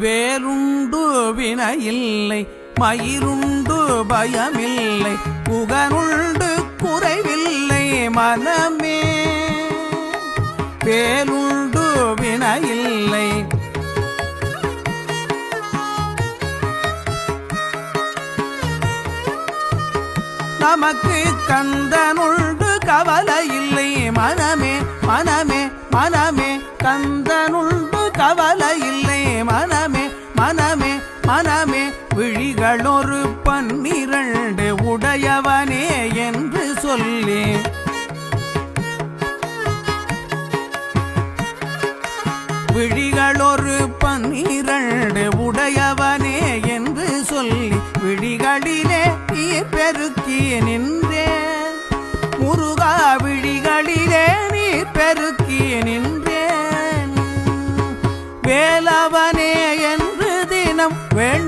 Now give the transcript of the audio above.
வேலுண்டு வினையில்லை மயிருண்டு பயமில்லை புகனுண்டு குறைவில்லை மனமே. வேலுண்டு வினையில்லை நமக்கு கந்தனுண்டு கவலை இல்லை மனமே மனமே மனமே. கந்தனுண்டு கவலை இல்லை மனமே மனமே மனமே. விழிகளொரு 12 உடையவனே என்று சொல்லி விழிகளொரு 12 உடையவனே என்று சொல்லி விழிகளிலே நீர் பெருக்கி நின்றேன் முருகா. விழிகளிலே நீர் பெருக்கி நின்றேன் வேலவனே என்று தினம்